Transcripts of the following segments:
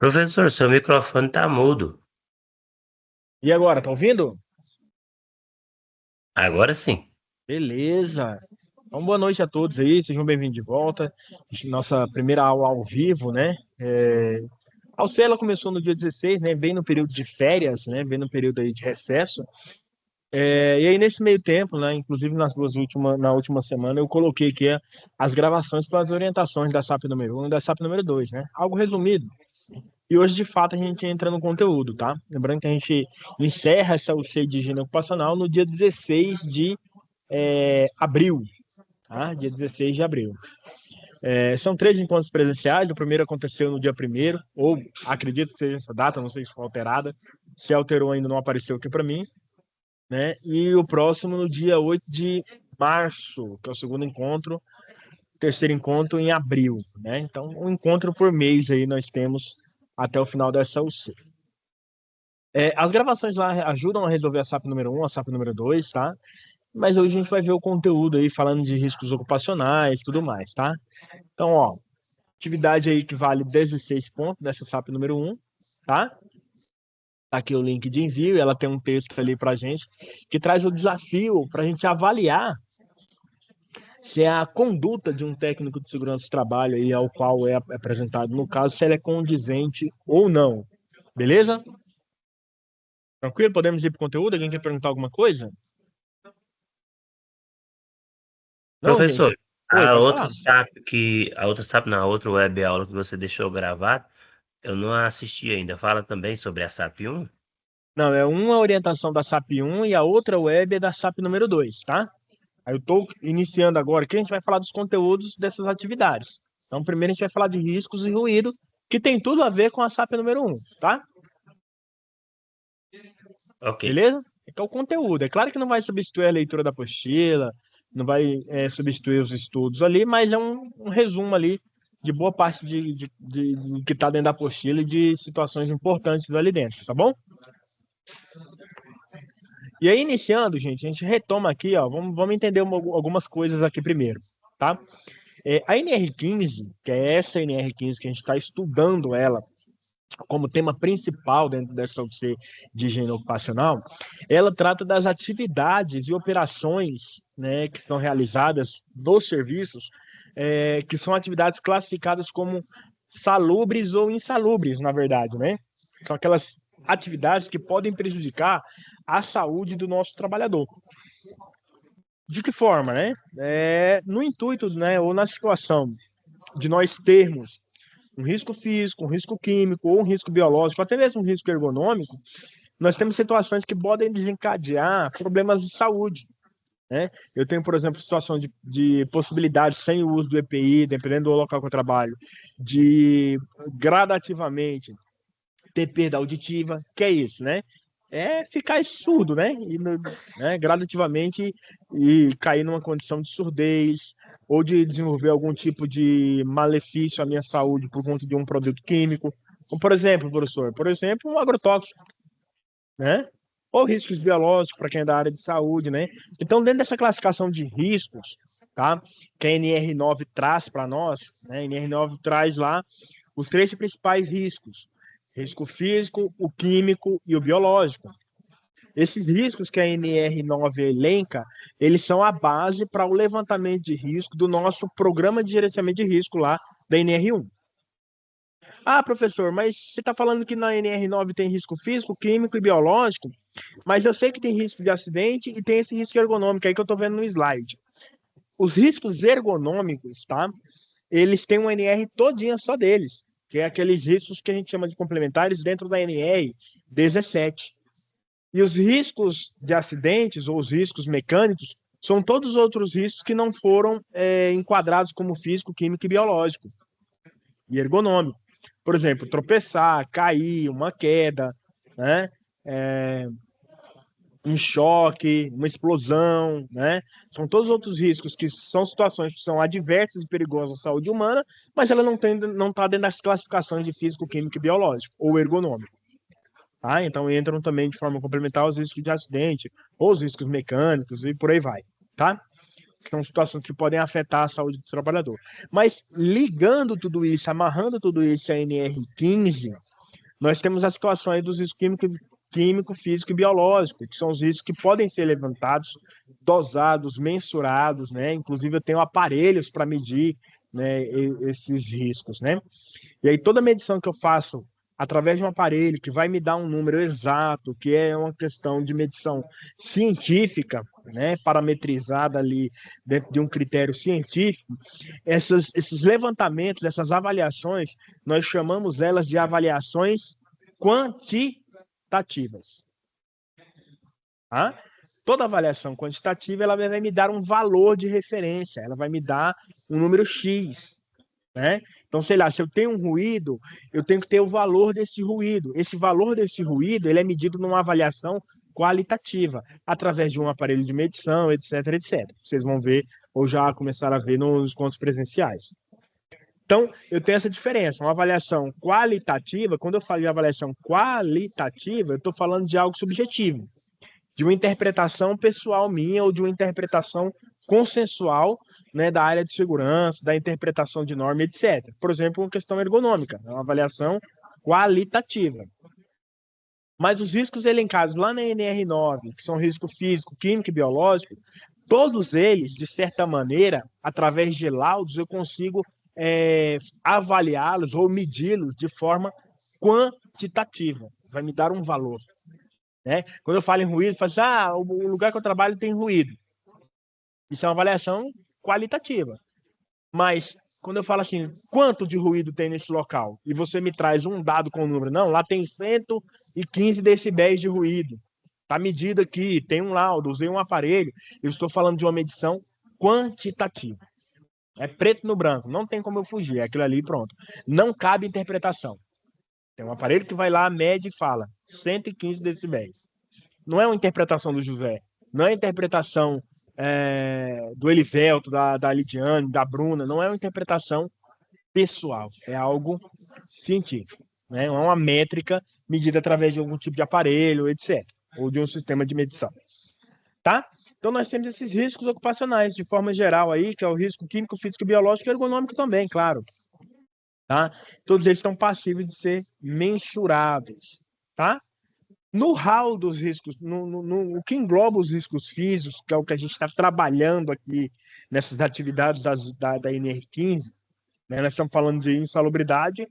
Professor, seu microfone tá mudo. E agora, tá ouvindo? Agora sim. Beleza. Então, boa noite a todos aí, sejam bem-vindos de volta. Nossa primeira aula ao vivo, né? A UC, ela começou no dia 16, né? Bem no período de férias, né? Bem no período aí de recesso. E aí, nesse meio tempo, né? Inclusive na última semana, eu coloquei aqui as gravações para as orientações da SAP número 1 e da SAP número 2, né? Algo resumido. E hoje, de fato, a gente entra no conteúdo, tá? Lembrando que a gente encerra essa UC de higiene ocupacional no dia 16 de abril, tá? Dia 16 de abril. São 3 encontros presenciais. O primeiro aconteceu no dia 1º, ou acredito que seja essa data, não sei se foi alterada. Se alterou ainda não apareceu aqui para mim, né? E o próximo no dia 8 de março, que é o segundo encontro, terceiro encontro em abril, né? Então, um encontro por mês aí nós temos até o final dessa UC. As gravações lá ajudam a resolver a SAP número 1, a SAP número 2, tá? Mas hoje a gente vai ver o conteúdo aí falando de riscos ocupacionais e tudo mais, tá? Então, ó, atividade aí que vale 16 pontos dessa SAP número 1, tá? Tá aqui o link de envio, ela tem um texto ali pra gente que traz o desafio para a gente avaliar se a conduta de um técnico de segurança do trabalho aí ao qual é apresentado no caso, se ela é condizente ou não. Beleza? Tranquilo? Podemos ir para o conteúdo? Alguém quer perguntar alguma coisa? Não, Professor, gente? Oi, pode falar. a outra web aula que você deixou gravada, eu não assisti ainda. Fala também sobre a SAP 1? Não, é uma orientação da SAP 1 e a outra web é da SAP número 2, tá? Aí eu estou iniciando agora aqui, a gente vai falar dos conteúdos dessas atividades. Então, primeiro a gente vai falar de riscos e ruído, que tem tudo a ver com a SAP número 1, tá? Ok. Beleza? É o conteúdo. É claro que não vai substituir a leitura da apostila, não vai substituir os estudos ali, mas é um resumo ali de boa parte de que está dentro da apostila e de situações importantes ali dentro, tá bom? E aí, iniciando, gente, a gente retoma aqui, ó, vamos entender algumas coisas aqui primeiro, tá? A NR15, que é essa NR15 que a gente está estudando ela como tema principal dentro dessa UC de higiene ocupacional, ela trata das atividades e operações, né, que são realizadas nos serviços, que são atividades classificadas como salubres ou insalubres, na verdade, né? São aquelas atividades que podem prejudicar a saúde do nosso trabalhador. De que forma, né? No intuito, né, ou na situação de nós termos um risco físico, um risco químico, ou um risco biológico, até mesmo um risco ergonômico, nós temos situações que podem desencadear problemas de saúde, né? Eu tenho, por exemplo, situação de possibilidade sem o uso do EPI, dependendo do local que eu trabalho, de gradativamente ter perda auditiva, que é isso, né? É ficar surdo, né? Gradativamente e cair numa condição de surdez ou de desenvolver algum tipo de malefício à minha saúde por conta de um produto químico. Como, por exemplo, professor, um agrotóxico, né? Ou riscos biológicos para quem é da área de saúde, né? Então, dentro dessa classificação de riscos, tá? Que a NR9 traz para nós, né? A NR9 traz lá os 3 principais riscos: risco físico, o químico e o biológico. Esses riscos que a NR9 elenca, eles são a base para o levantamento de risco do nosso programa de gerenciamento de risco lá da NR1. Ah, professor, mas você está falando que na NR9 tem risco físico, químico e biológico, mas eu sei que tem risco de acidente e tem esse risco ergonômico aí que eu estou vendo no slide. Os riscos ergonômicos, tá? Eles têm uma NR todinha só deles, que é aqueles riscos que a gente chama de complementares dentro da NR 17. E os riscos de acidentes ou os riscos mecânicos são todos os outros riscos que não foram enquadrados como físico, químico e biológico e ergonômico. Por exemplo, tropeçar, cair, uma queda, né? Um choque, uma explosão, né? São todos outros riscos que são situações que são adversas e perigosas à saúde humana, mas ela não está dentro das classificações de físico, químico e biológico ou ergonômico. Tá? Então entram também de forma complementar os riscos de acidente, ou os riscos mecânicos e por aí vai, tá? São situações que podem afetar a saúde do trabalhador. Mas ligando tudo isso, amarrando tudo isso à NR15, nós temos a situação aí dos riscos químico, físico e biológico, que são os riscos que podem ser levantados, dosados, mensurados, né? Inclusive eu tenho aparelhos para medir, né, esses riscos, né? E aí toda medição que eu faço através de um aparelho que vai me dar um número exato, que é uma questão de medição científica, né, parametrizada ali dentro de um critério científico, esses levantamentos, essas avaliações, nós chamamos elas de avaliações quantitativas. Tá? Toda avaliação quantitativa ela vai me dar um valor de referência, ela vai me dar um número X. Né? Então, sei lá, se eu tenho um ruído, eu tenho que ter o valor desse ruído. Esse valor desse ruído ele é medido numa avaliação qualitativa, através de um aparelho de medição, etc, etc. Vocês vão ver, ou já começaram a ver nos encontros presenciais. Então, eu tenho essa diferença. Uma avaliação qualitativa, quando eu falo de avaliação qualitativa, eu estou falando de algo subjetivo, de uma interpretação pessoal minha ou de uma interpretação consensual, né, da área de segurança, da interpretação de norma, etc. Por exemplo, uma questão ergonômica, é uma avaliação qualitativa. Mas os riscos elencados lá na NR9, que são risco físico, químico e biológico, todos eles, de certa maneira, através de laudos, eu consigo avaliá-los ou medi-los de forma quantitativa. Vai me dar um valor. Né? Quando eu falo em ruído, eu falo assim, o lugar que eu trabalho tem ruído. Isso é uma avaliação qualitativa. Mas quando eu falo assim, quanto de ruído tem nesse local? E você me traz um dado com o número. Não, lá tem 115 decibéis de ruído. Está medido aqui, tem um laudo, usei um aparelho. Eu estou falando de uma medição quantitativa. É preto no branco, não tem como eu fugir. É aquilo ali, pronto. Não cabe interpretação. Tem um aparelho que vai lá, mede e fala 115 decibéis. Não é uma interpretação do José, não é uma interpretação do Elivelto, da Lidiane, da Bruna, não é uma interpretação pessoal, é algo científico. Né? É uma métrica medida através de algum tipo de aparelho, etc. Ou de um sistema de medição. Tá? Então nós temos esses riscos ocupacionais, de forma geral aí, que é o risco químico, físico, biológico e ergonômico também, claro. Tá? Todos eles estão passíveis de ser mensurados. Tá? No hall dos riscos, o que engloba os riscos físicos, que é o que a gente está trabalhando aqui nessas atividades da NR15, né? Nós estamos falando de insalubridade,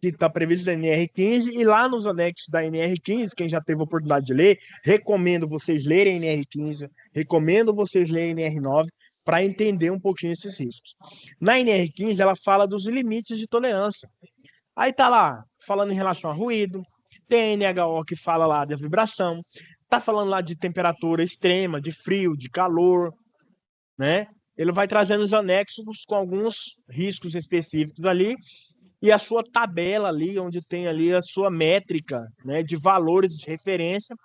que está previsto na NR15, e lá nos anexos da NR15, quem já teve a oportunidade de ler, recomendo vocês lerem a NR15, recomendo vocês lerem a NR9, para entender um pouquinho esses riscos. Na NR15, ela fala dos limites de tolerância. Aí tá lá, falando em relação a ruído, tem a NHO que fala lá da vibração, tá falando lá de temperatura extrema, de frio, de calor, né? Ele vai trazendo os anexos com alguns riscos específicos ali e a sua tabela ali, onde tem ali a sua métrica, né, de valores de referência,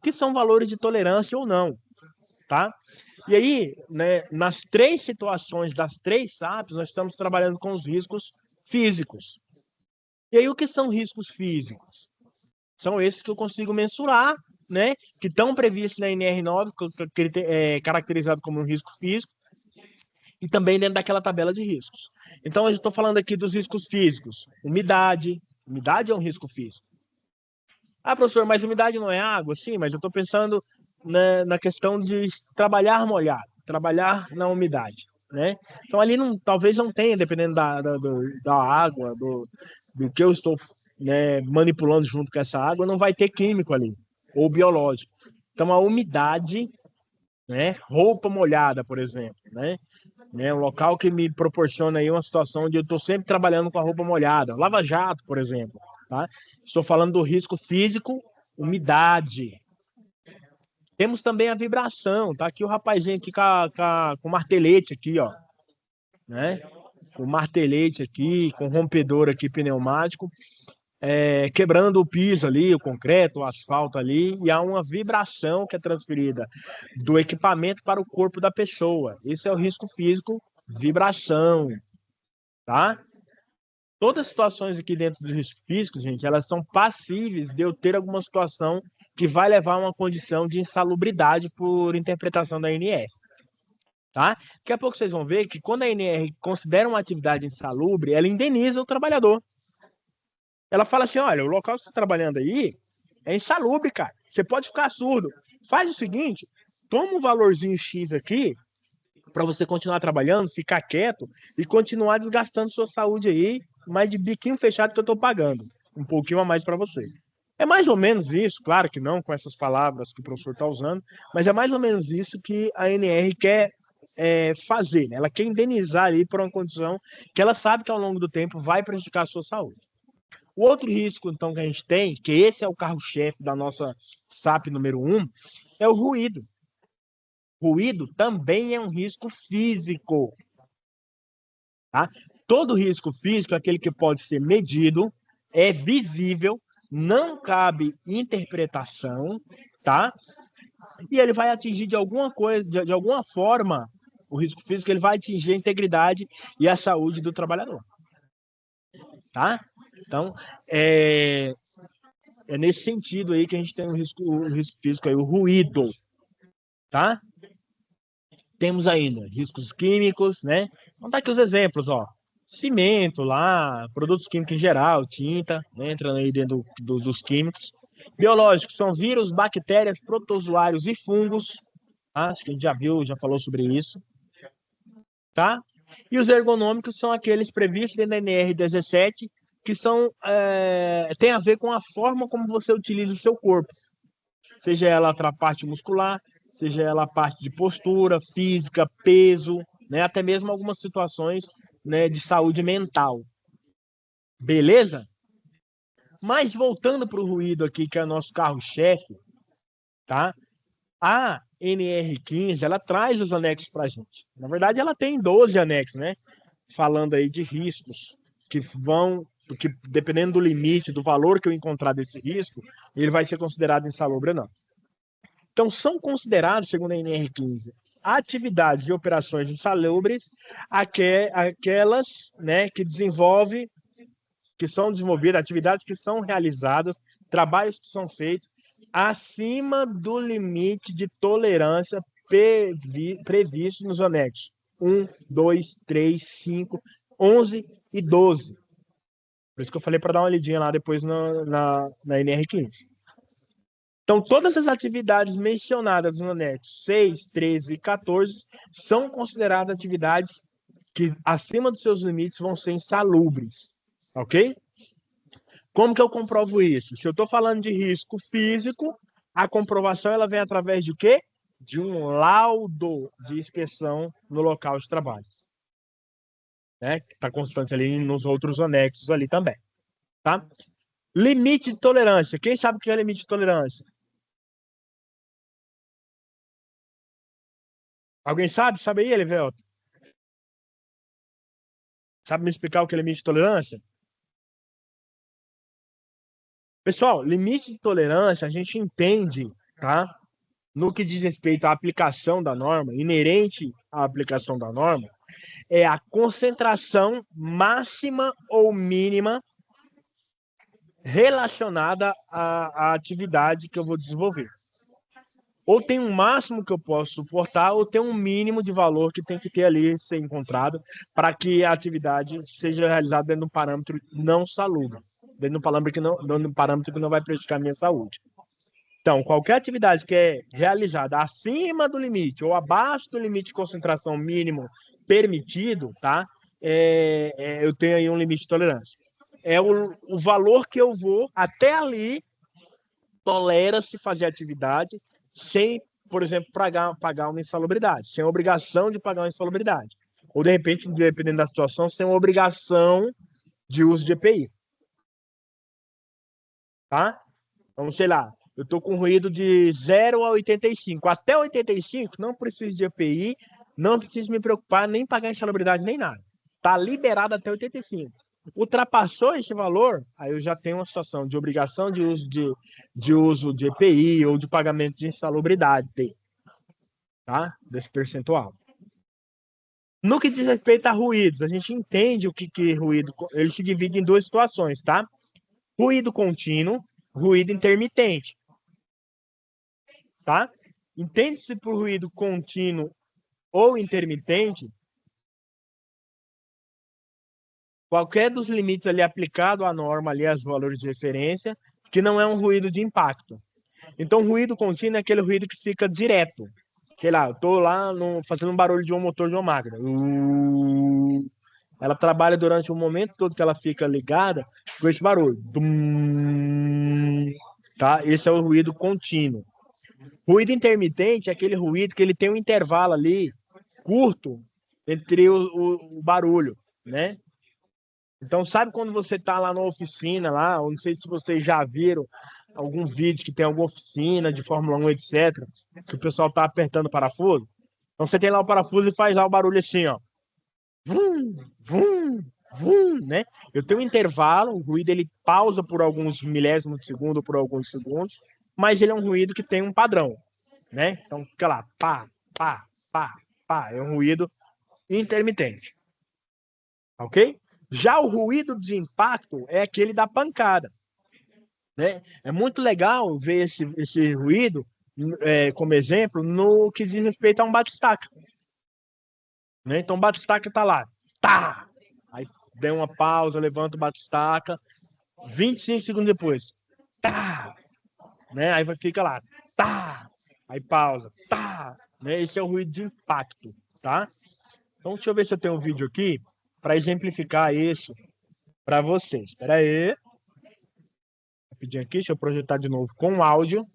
que são valores de tolerância ou não, tá? E aí, né, nas três situações das três SAPs, nós estamos trabalhando com os riscos físicos. E aí, o que são riscos físicos? São esses que eu consigo mensurar, né, que estão previstos na NR9, caracterizado como um risco físico, e também dentro daquela tabela de riscos. Então, eu estou falando aqui dos riscos físicos. Umidade. Umidade é um risco físico. Ah, professor, mas umidade não é água? Sim, mas eu estou pensando na questão de trabalhar molhado, trabalhar na umidade. Né? Então, ali talvez não tenha, dependendo da água, do que eu estou, né, manipulando junto com essa água, não vai ter químico ali, ou biológico. Então, a umidade, né, roupa molhada, por exemplo, né, um local que me proporciona aí uma situação onde eu estou sempre trabalhando com a roupa molhada. Lava-jato, por exemplo. Tá? Estou falando do risco físico, umidade. Temos também a vibração. Tá aqui o rapazinho aqui com o martelete aqui, ó. Né? Com martelete aqui, com rompedor aqui pneumático, quebrando o piso ali, o concreto, o asfalto ali, e há uma vibração que é transferida do equipamento para o corpo da pessoa. Esse é o risco físico, vibração, tá? Todas as situações aqui dentro do risco físico, gente, elas são passíveis de eu ter alguma situação que vai levar a uma condição de insalubridade por interpretação da ANR. Tá? Daqui a pouco vocês vão ver que quando a ANR considera uma atividade insalubre, ela indeniza o trabalhador. Ela fala assim, olha, o local que você está trabalhando aí é insalubre, cara. Você pode ficar surdo. Faz o seguinte, toma um valorzinho X aqui para você continuar trabalhando, ficar quieto e continuar desgastando sua saúde aí, mas de biquinho fechado que eu estou pagando. Um pouquinho a mais para você. É mais ou menos isso, claro que não com essas palavras que o professor está usando, mas é mais ou menos isso que a NR quer fazer. Né? Ela quer indenizar ali por uma condição que ela sabe que ao longo do tempo vai prejudicar a sua saúde. O outro risco, então, que a gente tem, que esse é o carro-chefe da nossa SAP número 1, é o ruído. Ruído também é um risco físico. Tá? Todo risco físico é aquele que pode ser medido, é visível, não cabe interpretação, tá? E ele vai atingir de alguma coisa, de alguma forma, o risco físico, ele vai atingir a integridade e a saúde do trabalhador, tá? Então, é nesse sentido aí que a gente tem o risco físico aí, o ruído, tá? Temos ainda riscos químicos, né? Vamos dar aqui os exemplos, ó. Cimento lá, produtos químicos em geral, tinta, né? Entrando aí dentro dos químicos. Biológicos são vírus, bactérias, protozoários e fungos. Tá? Acho que a gente já viu, já falou sobre isso. Tá? E os ergonômicos são aqueles previstos dentro da NR17, que são, tem a ver com a forma como você utiliza o seu corpo. Seja ela a parte muscular, seja ela a parte de postura, física, peso, né? Até mesmo algumas situações, né, de saúde mental. Beleza? Mas voltando para o ruído aqui, que é o nosso carro-chefe, tá? A NR15, ela traz os anexos para a gente. Na verdade, ela tem 12 anexos, né? Falando aí de riscos que vão, que dependendo do limite, do valor que eu encontrar desse risco, ele vai ser considerado insalubre ou não. Então, são considerados, segundo a NR15, atividades e operações insalubres aquelas, né, que são desenvolvidas, atividades que são realizadas, trabalhos que são feitos acima do limite de tolerância previsto nos anexos 1, 2, 3, 5, 11 e 12. Por isso que eu falei para dar uma lidinha lá depois na NR15. Então, todas as atividades mencionadas no anexo 6, 13 e 14 são consideradas atividades que, acima dos seus limites, vão ser insalubres. Ok? Como que eu comprovo isso? Se eu estou falando de risco físico, a comprovação ela vem através de quê? De um laudo de inspeção no local de trabalho. Né? Que está constante ali nos outros anexos ali também. Tá? Limite de tolerância. Quem sabe o que é limite de tolerância? Alguém sabe? Sabe aí, Elivelto? Sabe me explicar o que é limite de tolerância? Pessoal, limite de tolerância a gente entende, tá? No que diz respeito à aplicação da norma, inerente à aplicação da norma, é a concentração máxima ou mínima relacionada à atividade que eu vou desenvolver. Ou tem um máximo que eu posso suportar, ou tem um mínimo de valor que tem que ter ali ser encontrado para que a atividade seja realizada dentro de um parâmetro não salubre, dentro de um parâmetro que não vai prejudicar a minha saúde. Então, qualquer atividade que é realizada acima do limite ou abaixo do limite de concentração mínimo permitido, tá? Eu tenho aí um limite de tolerância. É o valor que eu vou até ali tolera-se fazer atividade sem, por exemplo, pagar uma insalubridade, sem obrigação de pagar uma insalubridade. Ou, de repente, dependendo da situação, sem uma obrigação de uso de EPI. Tá? Então, sei lá, eu estou com ruído de 0 a 85. Até 85, não preciso de EPI, não preciso me preocupar, nem pagar insalubridade, nem nada. Está liberado até 85. Ultrapassou esse valor, aí eu já tenho uma situação de obrigação de uso de EPI ou de pagamento de insalubridade, tá? Desse percentual. No que diz respeito a ruídos, a gente entende o que ruído, ele se divide em duas situações, tá? Ruído contínuo, ruído intermitente, tá? Entende-se por ruído contínuo ou intermitente qualquer dos limites ali aplicado à norma ali, aos valores de referência, que não é um ruído de impacto. Então, ruído contínuo é aquele ruído que fica direto. Sei lá, eu tô lá fazendo um barulho de um motor de uma máquina. Ela trabalha durante o momento todo que ela fica ligada com esse barulho. Tá? Esse é o ruído contínuo. Ruído intermitente é aquele ruído que ele tem um intervalo ali curto entre o barulho, né? Então, sabe quando você tá lá na oficina, lá, eu não sei se vocês já viram algum vídeo que tem alguma oficina de Fórmula 1, etc., que o pessoal tá apertando o parafuso? Então, você tem lá o parafuso e faz lá o barulho assim, ó. Vum, vum, vum, né? Eu tenho um intervalo, o ruído ele pausa por alguns milésimos de segundo, por alguns segundos, mas ele é um ruído que tem um padrão, né? Então, fica lá, pá, pá, pá, pá. É um ruído intermitente, ok? Já o ruído de impacto é aquele da pancada, né? É muito legal ver esse ruído como exemplo no que diz respeito a um batistaca, né? Então, o batistaca tá lá, tá! Aí deu uma pausa, levanta o batistaca, 25 segundos depois, tá! Né? Aí fica lá, tá! Aí pausa, tá! Né? Esse é o ruído de impacto, tá? Então, deixa eu ver se eu tenho um vídeo aqui para exemplificar isso para vocês. Espera aí. Rapidinho aqui, deixa eu projetar de novo com áudio,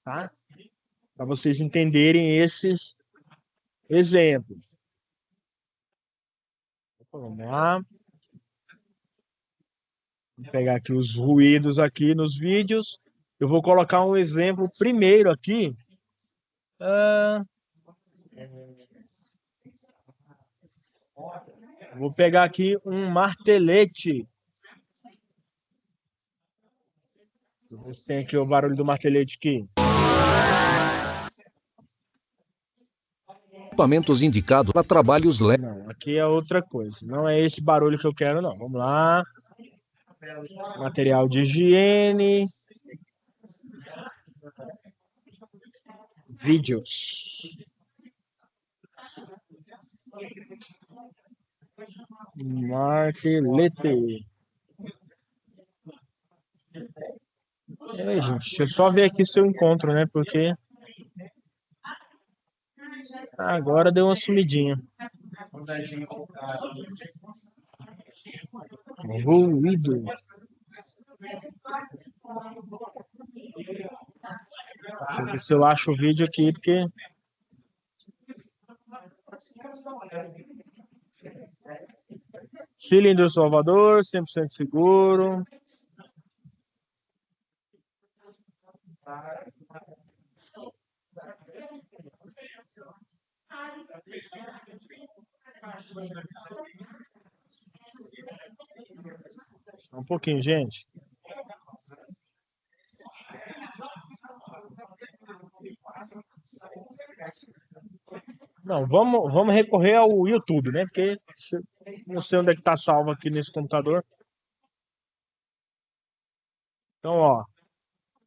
tá? Para vocês entenderem esses exemplos. Vamos lá. Vou pegar aqui os ruídos aqui nos vídeos. Eu vou colocar um exemplo primeiro aqui. Vou pegar aqui um martelete. Deixa eu ver se tem aqui o barulho do martelete aqui. Equipamentos indicados para trabalhos leves. Não, aqui é outra coisa. Não é esse barulho que eu quero, não. Vamos lá. Material de higiene. Vídeos. Martelete. Gente, deixa eu só ver aqui se eu encontro, né? Porque agora deu uma sumidinha. Ruído. Deixa eu ver se eu acho o vídeo aqui, porque... Cilindro Salvador, 100% seguro. Um pouquinho, gente. Não, vamos recorrer ao YouTube, né? Porque não sei onde é que tá salvo aqui nesse computador. Então, ó,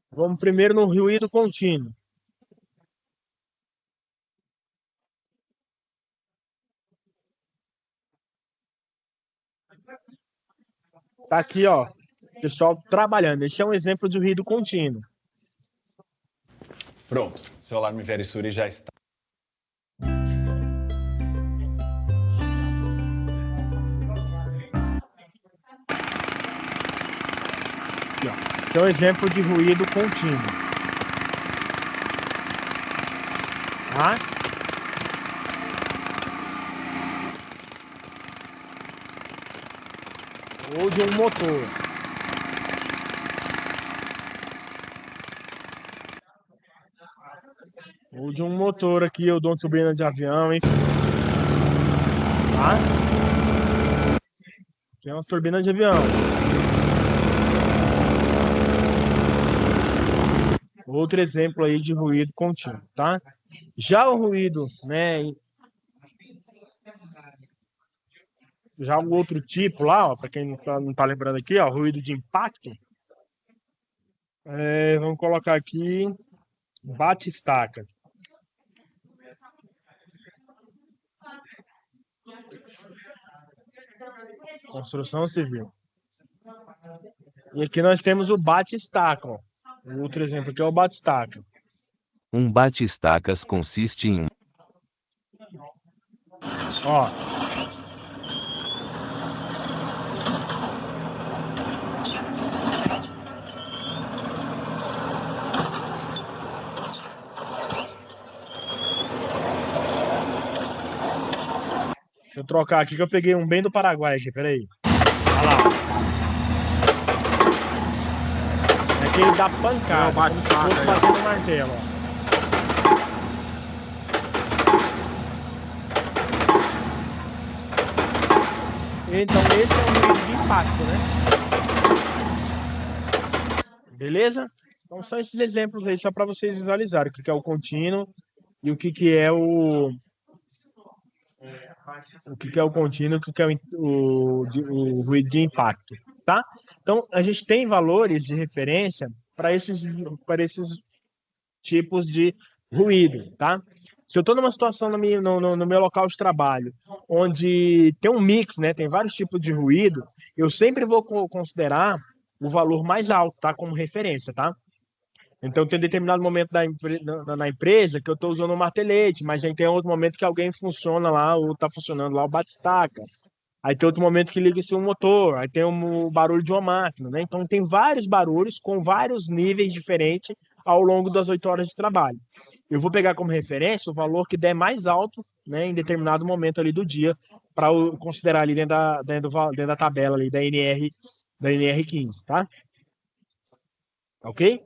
vamos primeiro no ruído contínuo. Tá aqui, ó, pessoal trabalhando. Esse é um exemplo de ruído contínuo. Pronto, seu alarme Verisuri já está. Aqui, ó. Esse é um exemplo de ruído contínuo. Tá? Ou de um motor. Ou de um motor aqui, ou de uma turbina de avião, enfim. Tá? Aqui é uma turbina de avião. Outro exemplo aí de ruído contínuo, tá? Já o ruído, né? Já o outro tipo lá, para quem não tá lembrando aqui, ó, ruído de impacto. Vamos colocar aqui bate-estaca. Construção civil. E aqui nós temos o bate-estaca, ó. O outro exemplo aqui é o bate-estaca. Um bate-estacas consiste em Ó. Deixa eu trocar aqui que eu peguei um bem do Paraguai aqui, peraí. Olha lá. É aquele da pancada, como se fosse batendo martelo, ó. Então esse é um ruído de impacto, né? Beleza? Então são esses exemplos aí, só para vocês visualizarem o que é o contínuo e o que é o que é o contínuo, o que é o ruído de impacto, tá? Então, a gente tem valores de referência para esses tipos de ruído, tá? Se eu estou numa situação no meu local de trabalho, onde tem um mix, né, tem vários tipos de ruído, eu sempre vou considerar o valor mais alto, tá, como referência, tá? Então, tem determinado momento na empresa que eu estou usando um martelete, mas aí tem outro momento que alguém funciona lá, ou está funcionando lá o batistaca. Aí tem outro momento que liga-se um motor, aí tem um barulho de uma máquina, né? Então, tem vários barulhos com vários níveis diferentes ao longo das 8 horas de trabalho. Eu vou pegar como referência o valor que der mais alto, né, em determinado momento ali do dia, para considerar ali dentro da tabela ali da NR15, tá? Ok?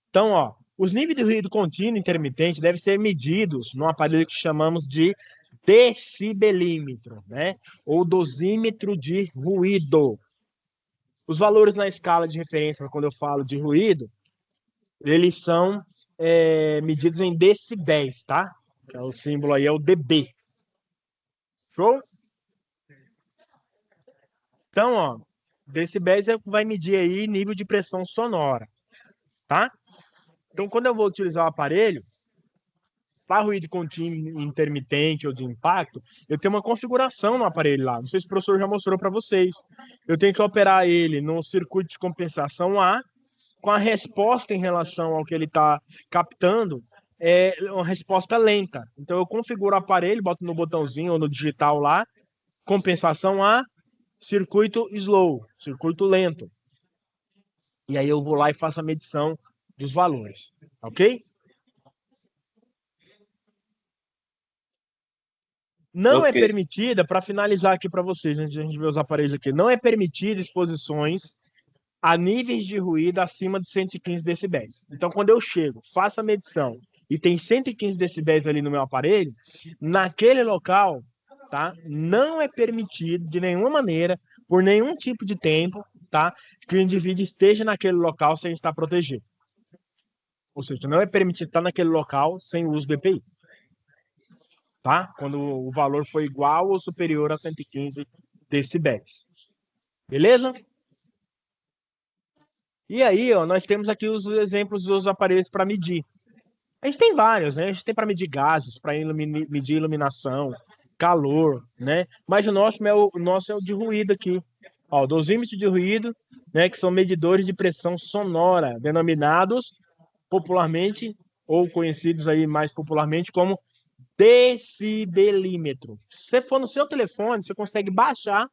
Então, ó, os níveis de ruído contínuo e intermitente devem ser medidos num aparelho que chamamos de decibelímetro, né? Ou dosímetro de ruído. Os valores na escala de referência, quando eu falo de ruído, eles são medidos em decibéis, tá? Que é o símbolo aí é o dB. Show? Então, ó, decibéis vai medir aí nível de pressão sonora, tá? Então, quando eu vou utilizar o aparelho, para ruído contínuo, intermitente ou de impacto, eu tenho uma configuração no aparelho lá. Não sei se o professor já mostrou para vocês. Eu tenho que operar ele no circuito de compensação A, com a resposta em relação ao que ele está captando, é uma resposta lenta. Então, eu configuro o aparelho, boto no botãozinho ou no digital lá, compensação A, circuito slow, circuito lento. E aí eu vou lá e faço a medição dos valores, ok? Não é permitida, para finalizar aqui para vocês, antes de a gente ver os aparelhos aqui, não é permitido exposições a níveis de ruído acima de 115 decibéis. Então, quando eu chego, faço a medição e tem 115 decibéis ali no meu aparelho, naquele local, tá? Não é permitido de nenhuma maneira, por nenhum tipo de tempo, tá? Que o indivíduo esteja naquele local sem estar protegido. Ou seja, não é permitido estar naquele local sem o uso do EPI. Tá? Quando o valor for igual ou superior a 115 decibéis. Beleza? E aí, ó, nós temos aqui os exemplos dos aparelhos para medir. A gente tem vários, né? A gente tem para medir gases, para medir iluminação, calor, né? Mas o nosso é o de ruído aqui. Ó, dosímetro de ruído, né? Que são medidores de pressão sonora, denominados popularmente, ou conhecidos aí mais popularmente como decibelímetro. Se você for no seu telefone, você consegue baixar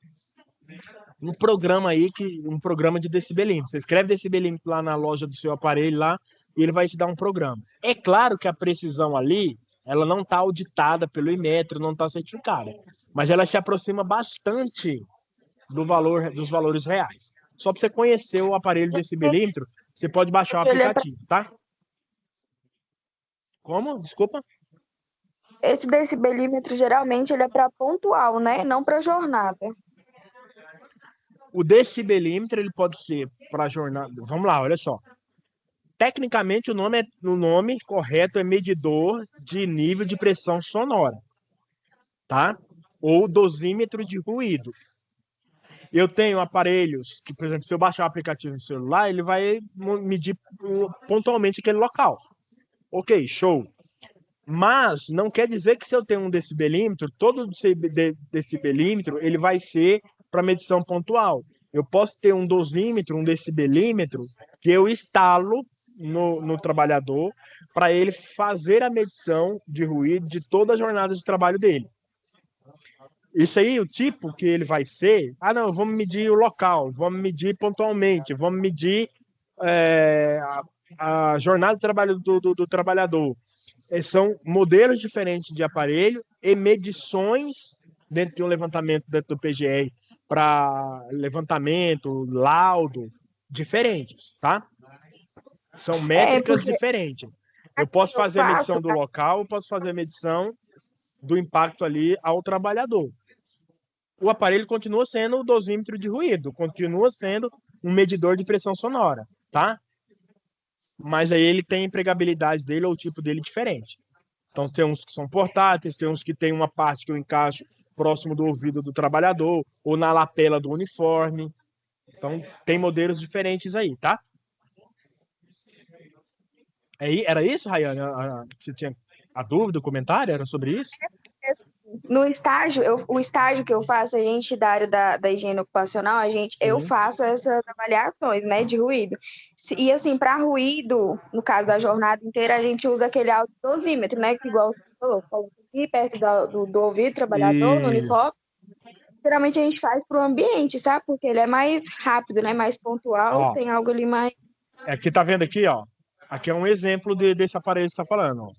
um programa aí, um programa de decibelímetro. Você escreve decibelímetro lá na loja do seu aparelho lá, e ele vai te dar um programa. É claro que a precisão ali, ela não está auditada pelo Inmetro, não está certificada, mas ela se aproxima bastante dos valores reais. Só para você conhecer o aparelho decibelímetro, você pode baixar o aplicativo, tá? Como? Desculpa? Esse decibelímetro, geralmente, ele é para pontual, né? Não para jornada. O decibelímetro, ele pode ser para jornada. Vamos lá, olha só. Tecnicamente, o nome correto é medidor de nível de pressão sonora, tá? Ou dosímetro de ruído. Eu tenho aparelhos que, por exemplo, se eu baixar o aplicativo no celular, ele vai medir pontualmente aquele local. Ok, show. Mas não quer dizer que se eu tenho um decibelímetro, todo decibelímetro ele vai ser para medição pontual. Eu posso ter um dosímetro, um decibelímetro, que eu instalo no trabalhador para ele fazer a medição de ruído de toda a jornada de trabalho dele. Isso aí, o tipo que ele vai ser, não, vamos medir o local, vamos medir pontualmente, vamos medir a jornada de trabalho do trabalhador. São modelos diferentes de aparelho e medições dentro de um levantamento dentro do PGR para levantamento, laudo, diferentes, tá? São métricas diferentes. Eu posso fazer a medição do local, eu posso fazer a medição do impacto ali ao trabalhador. O aparelho continua sendo o dosímetro de ruído, continua sendo um medidor de pressão sonora, tá? Mas aí ele tem a empregabilidade dele ou o tipo dele diferente. Então tem uns que são portáteis, tem uns que tem uma parte que eu encaixo próximo do ouvido do trabalhador ou na lapela do uniforme. Então tem modelos diferentes aí, tá? Era isso, Rayane? Você tinha a dúvida, o comentário? Era sobre isso? No estágio, o estágio que eu faço, a gente da área da higiene ocupacional, eu faço essas avaliações, né, de ruído. E assim, para ruído, no caso da jornada inteira, a gente usa aquele autodosímetro, né, que igual você falou, coloca aqui perto do ouvido do trabalhador, no uniforme. Geralmente a gente faz para o ambiente, sabe? Porque ele é mais rápido, né, mais pontual, tem algo ali mais... Aqui tá vendo aqui, ó. Aqui é um exemplo desse aparelho que você está falando, ó,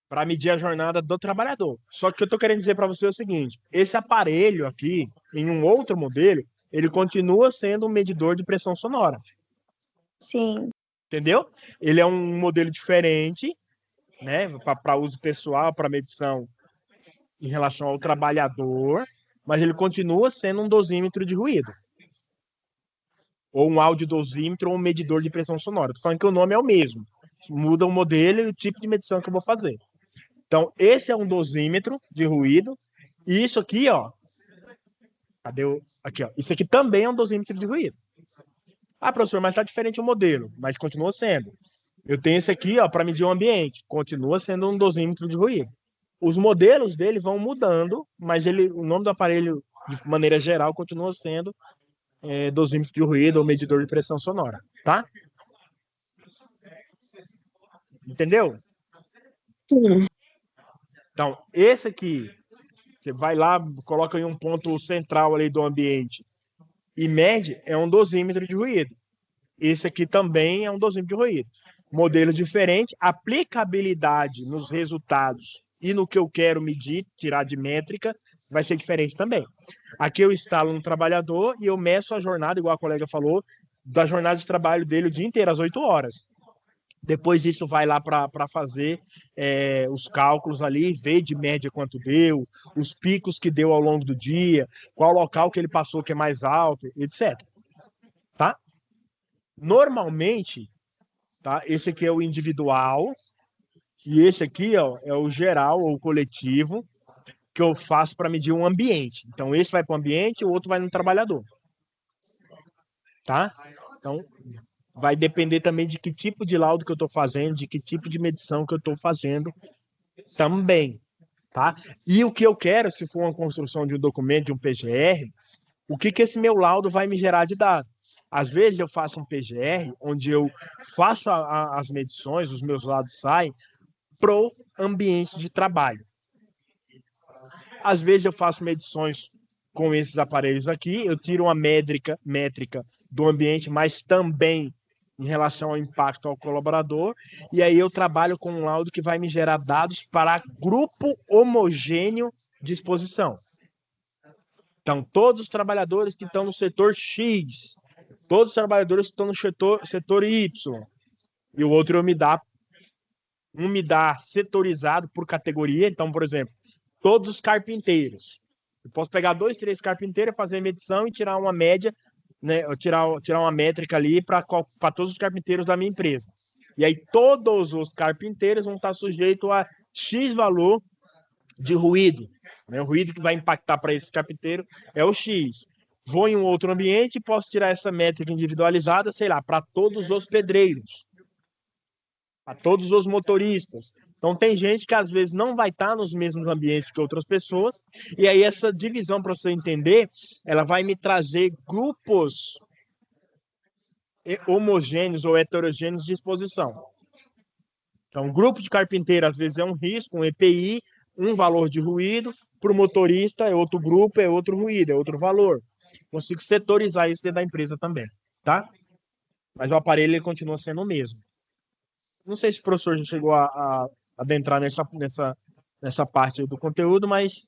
para medir a jornada do trabalhador. Só que eu estou querendo dizer para você o seguinte: esse aparelho aqui, em um outro modelo, ele continua sendo um medidor de pressão sonora. Sim. Entendeu? Ele é um modelo diferente, né, para uso pessoal, para medição em relação ao trabalhador, mas ele continua sendo um dosímetro de ruído. Ou um audiodosímetro ou um medidor de pressão sonora. Estou falando que o nome é o mesmo. Muda o modelo e o tipo de medição que eu vou fazer. Então, esse é um dosímetro de ruído. E isso aqui, ó. Cadê o... Aqui, ó. Isso aqui também é um dosímetro de ruído. Professor, mas está diferente o modelo. Mas continua sendo. Eu tenho esse aqui, ó, para medir o ambiente. Continua sendo um dosímetro de ruído. Os modelos dele vão mudando, mas o nome do aparelho, de maneira geral, continua sendo dosímetro de ruído ou medidor de pressão sonora, tá? Entendeu? Sim. Então, esse aqui, você vai lá, coloca em um ponto central ali do ambiente e mede, é um dosímetro de ruído. Esse aqui também é um dosímetro de ruído. Modelo diferente, aplicabilidade nos resultados e no que eu quero medir, tirar de métrica, vai ser diferente também. Aqui eu instalo no trabalhador e eu meço a jornada, igual a colega falou, da jornada de trabalho dele o dia inteiro, às 8 horas. Depois disso vai lá para fazer os cálculos ali, ver de média quanto deu, os picos que deu ao longo do dia, qual local que ele passou que é mais alto, etc. Tá? Normalmente, tá? Esse aqui é o individual e esse aqui, ó, é o geral ou coletivo que eu faço para medir um ambiente. Então, esse vai para o ambiente e o outro vai no trabalhador. Tá? Então, vai depender também de que tipo de laudo que eu estou fazendo, de que tipo de medição que eu estou fazendo também, tá? E o que eu quero, se for uma construção de um documento, de um PGR, o que esse meu laudo vai me gerar de dados? Às vezes eu faço um PGR, onde eu faço as medições, os meus laudos saem pro ambiente de trabalho. Às vezes eu faço medições com esses aparelhos aqui, eu tiro uma métrica do ambiente, mas também em relação ao impacto ao colaborador, e aí eu trabalho com um laudo que vai me gerar dados para grupo homogêneo de exposição. Então, todos os trabalhadores que estão no setor X, todos os trabalhadores que estão no setor Y, e o outro me dá setorizado por categoria. Então, por exemplo, todos os carpinteiros. Eu posso pegar 2, 3 carpinteiros, fazer a medição e tirar uma média, né, tirar uma métrica ali para todos os carpinteiros da minha empresa. E aí todos os carpinteiros vão estar sujeitos a X valor de ruído. Né? O ruído que vai impactar para esse carpinteiro é o X. Vou em um outro ambiente e posso tirar essa métrica individualizada, sei lá, para todos os pedreiros. a todos os motoristas. Então, tem gente que às vezes não vai estar nos mesmos ambientes que outras pessoas, e aí essa divisão, para você entender, ela vai me trazer grupos homogêneos ou heterogêneos de exposição. Então, um grupo de carpinteiro, às vezes, é um risco, um EPI, um valor de ruído, para o motorista é outro grupo, é outro ruído, é outro valor. Consigo setorizar isso dentro da empresa também, tá? Mas o aparelho ele continua sendo o mesmo. Não sei se o professor já chegou a adentrar nessa parte do conteúdo, mas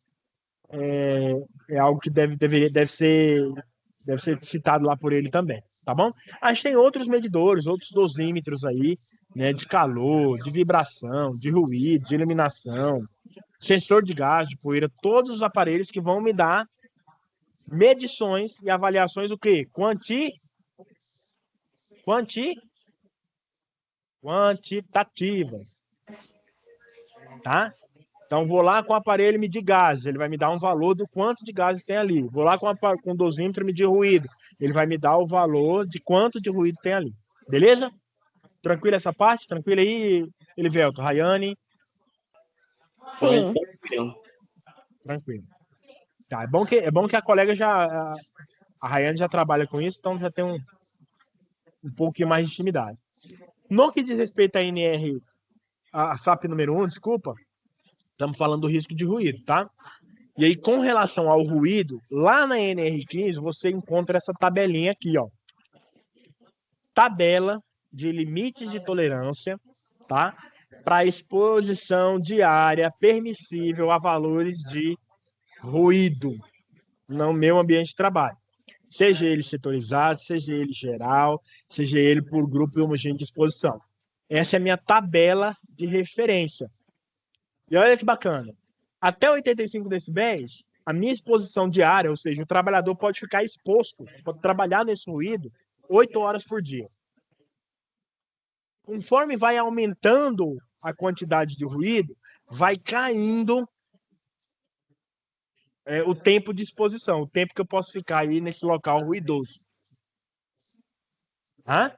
é algo que deve ser citado lá por ele também, tá bom? A gente tem outros medidores, outros dosímetros aí, né, de calor, de vibração, de ruído, de iluminação, sensor de gás, de poeira, todos os aparelhos que vão me dar medições e avaliações o quê? Quantitativas, tá? Então, vou lá com o aparelho medir gases, ele vai me dar um valor do quanto de gases tem ali. Vou lá com o dosímetro medir ruído, ele vai me dar o valor de quanto de ruído tem ali. Beleza? Tranquilo essa parte? Tranquilo aí, Elivelto? Rayane? Sim. Tranquilo. Tá, é bom que a colega a Rayane já trabalha com isso, então já tem um pouquinho mais de intimidade. No que diz respeito à NR, a SAP número 1, desculpa, estamos falando do risco de ruído, tá? E aí, com relação ao ruído, lá na NR15, você encontra essa tabelinha aqui, ó. Tabela de limites de tolerância, tá? Para exposição diária permissível a valores de ruído no meu ambiente de trabalho. Seja ele setorizado, seja ele geral, seja ele por grupo homogêneo de exposição. Essa é a minha tabela de referência. E olha que bacana. Até 85 decibéis, a minha exposição diária, ou seja, o trabalhador pode ficar exposto, pode trabalhar nesse ruído 8 horas por dia. Conforme vai aumentando a quantidade de ruído, vai caindo o tempo de exposição, o tempo que eu posso ficar aí nesse local ruidoso. Tá?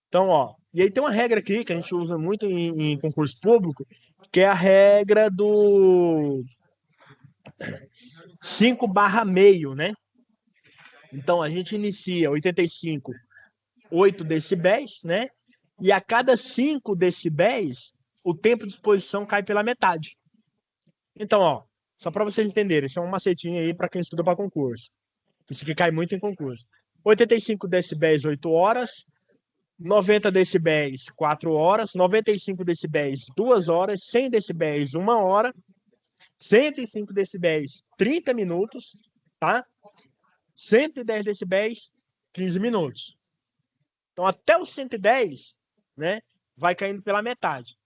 Então, ó, e aí tem uma regra aqui que a gente usa muito em concurso público, que é a regra do 5/meio, né? Então, a gente inicia 85, 8 decibéis, né? E a cada 5 decibéis, o tempo de exposição cai pela metade. Então, ó, só para vocês entenderem, isso é um macetinho aí para quem estuda para concurso. Isso aqui cai muito em concurso. 85 decibéis, 8 horas. 90 decibéis, 4 horas. 95 decibéis, 2 horas. 100 decibéis, 1 hora. 105 decibéis, 30 minutos, tá? 110 decibéis, 15 minutos. Então, até os 110, né, vai caindo pela metade.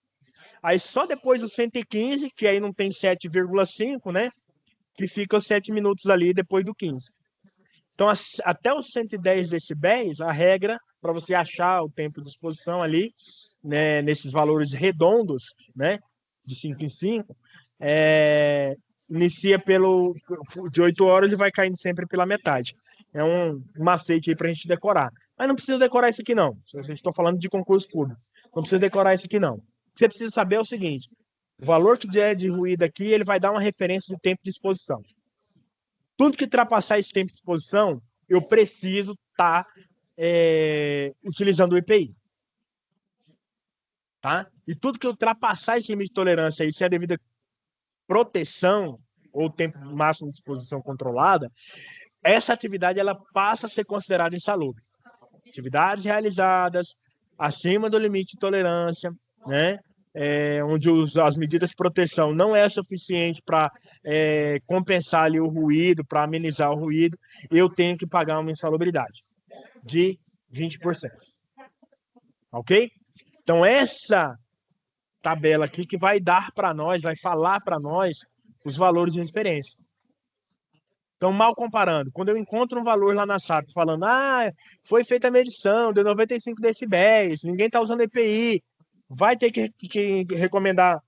Aí, só depois do 115, que aí não tem 7,5, né, que fica os 7 minutos ali depois do 15. Então, até os 110 decibéis, a regra para você achar o tempo de exposição ali, né, nesses valores redondos, né, de 5 em 5, inicia de 8 horas e vai caindo sempre pela metade. É um macete aí para a gente decorar. Mas não precisa decorar isso aqui, não. Vocês estão falando de concurso público. Não precisa decorar isso aqui, não. O que você precisa saber é o seguinte: o valor que é de ruído aqui, ele vai dar uma referência de tempo de exposição. Tudo que ultrapassar esse tempo de exposição, eu preciso estar utilizando o EPI. Tá? E tudo que ultrapassar esse limite de tolerância, isso é devido a proteção ou tempo máximo de exposição controlada, essa atividade ela passa a ser considerada insalubre. Atividades realizadas acima do limite de tolerância, né? Onde as medidas de proteção não é suficiente para compensar ali o ruído, para amenizar o ruído, eu tenho que pagar uma insalubridade de 20%. Ok? Então, essa tabela aqui que vai dar para nós, vai falar para nós os valores de referência. Então, mal comparando, quando eu encontro um valor lá na SAP falando, foi feita a medição, deu 95 decibéis, ninguém está usando EPI, vai ter que recomendar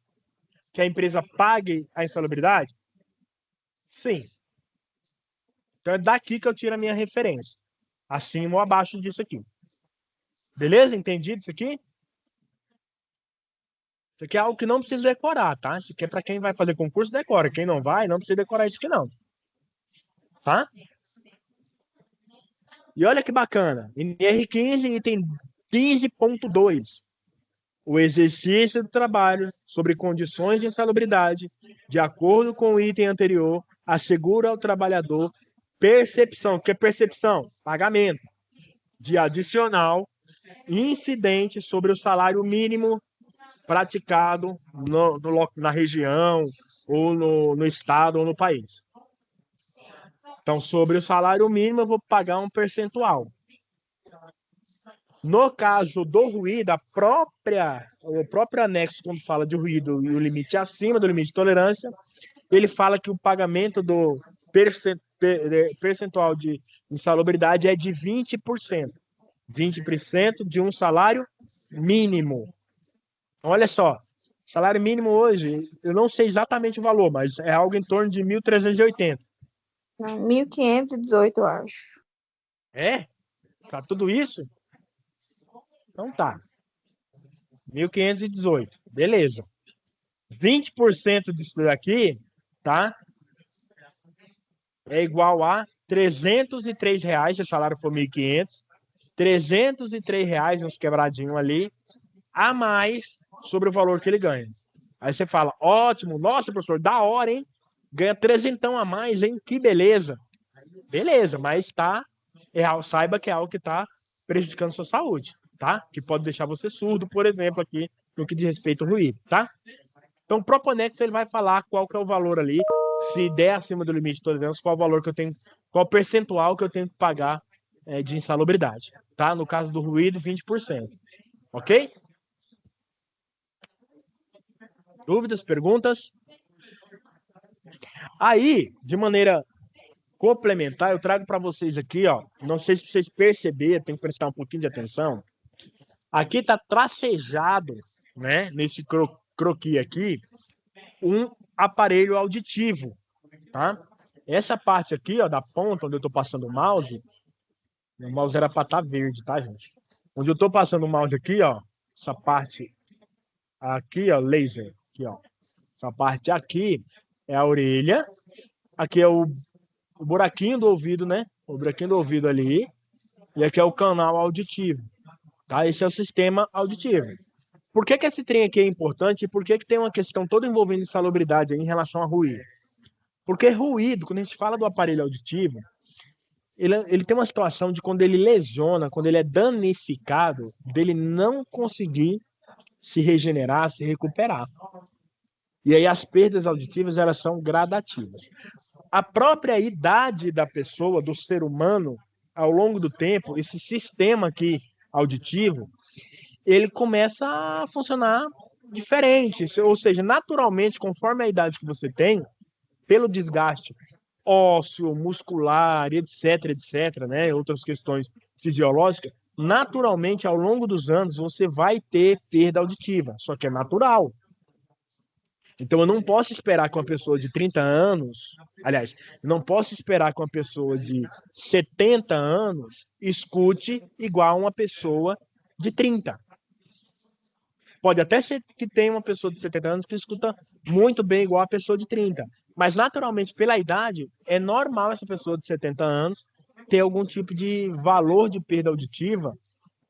que a empresa pague a insalubridade? Sim. Então, é daqui que eu tiro a minha referência, acima ou abaixo disso aqui. Beleza? Entendido isso aqui? Isso aqui é algo que não precisa decorar, tá? Isso aqui é para quem vai fazer concurso, decora. Quem não vai, não precisa decorar isso aqui, não. Tá? E olha que bacana. NR15, item 15.2. O exercício do trabalho sobre condições de insalubridade, de acordo com o item anterior, assegura ao trabalhador percepção. O que é percepção? Pagamento de adicional incidente sobre o salário mínimo praticado na região, ou no estado, ou no país. Então, sobre o salário mínimo, eu vou pagar um percentual. No caso do ruído, o próprio anexo, quando fala de ruído e o limite acima do limite de tolerância, ele fala que o pagamento do percentual de insalubridade é de 20%. 20% de um salário mínimo. Olha só, salário mínimo hoje, eu não sei exatamente o valor, mas é algo em torno de 1.380. 1.518, eu acho. É? Tá tudo isso? Então tá. 1.518. Beleza. 20% disso daqui, tá? É igual a R$303, se o salário for 1.500. R$303, uns quebradinhos ali, a mais sobre o valor que ele ganha. Aí você fala, ótimo, nossa, professor, da hora, hein? Ganha 300 a mais, hein? Que beleza. Beleza, mas saiba que é algo que está prejudicando a sua saúde, tá? Que pode deixar você surdo, por exemplo, aqui, no que diz respeito ao ruído, tá? Então, o Proponex, ele vai falar qual que é o valor ali, se der acima do limite de tolerância, qual o valor que eu tenho, qual o percentual que eu tenho que pagar de insalubridade, tá? No caso do ruído, 20%. Ok? Dúvidas, perguntas? Aí, de maneira complementar, eu trago para vocês aqui, ó, não sei se vocês perceberam, tem que prestar um pouquinho de atenção. Aqui está tracejado, né, nesse croquis aqui, um aparelho auditivo, tá? Essa parte aqui, ó, da ponta onde eu estou passando o mouse era para estar verde, tá, gente? Onde eu estou passando o mouse aqui, ó, essa parte aqui, ó, laser, aqui, ó. Essa parte aqui é a orelha, aqui é o buraquinho do ouvido, né? O buraquinho do ouvido ali, e aqui é o canal auditivo, tá? Esse é o sistema auditivo. Por que esse trem aqui é importante e por que tem uma questão toda envolvendo insalubridade aí em relação a ruído? Porque ruído, quando a gente fala do aparelho auditivo, ele tem uma situação de quando ele lesiona, quando ele é danificado, dele não conseguir se regenerar, se recuperar. E aí as perdas auditivas, elas são gradativas. A própria idade da pessoa, do ser humano, ao longo do tempo, esse sistema aqui auditivo, ele começa a funcionar diferente. Ou seja, naturalmente, conforme a idade que você tem, pelo desgaste ósseo, muscular, etc, né, outras questões fisiológicas, naturalmente, ao longo dos anos, você vai ter perda auditiva, só que é natural. Então, eu não posso esperar que uma pessoa de 30 anos, aliás, não posso esperar que uma pessoa de 70 anos escute igual uma pessoa de 30. Pode até ser que tenha uma pessoa de 70 anos que escuta muito bem igual a pessoa de 30. Mas, naturalmente, pela idade, é normal essa pessoa de 70 anos ter algum tipo de valor de perda auditiva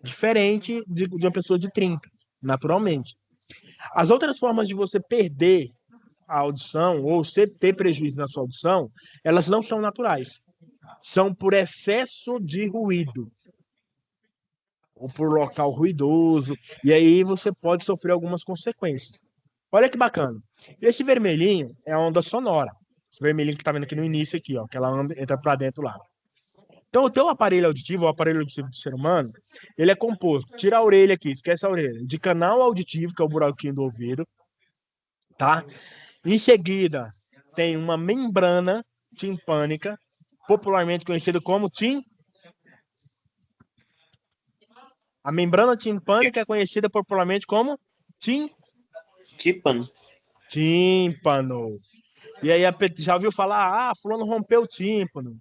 diferente de uma pessoa de 30, naturalmente. As outras formas de você perder a audição ou você ter prejuízo na sua audição, elas não são naturais. São por excesso de ruído ou por local ruidoso, e aí você pode sofrer algumas consequências. Olha que bacana. Esse vermelhinho é a onda sonora. Esse vermelhinho que tá vendo aqui no início aqui, ó, que ela entra para dentro lá. Então, o teu aparelho auditivo, o aparelho auditivo do ser humano, ele é composto, tira a orelha aqui, esquece a orelha, de canal auditivo, que é o buraquinho do ouvido, tá? Em seguida, tem uma membrana timpânica, popularmente conhecida como A membrana timpânica é conhecida popularmente como Tímpano. tímpano. E aí já ouviu falar, fulano rompeu o tímpano,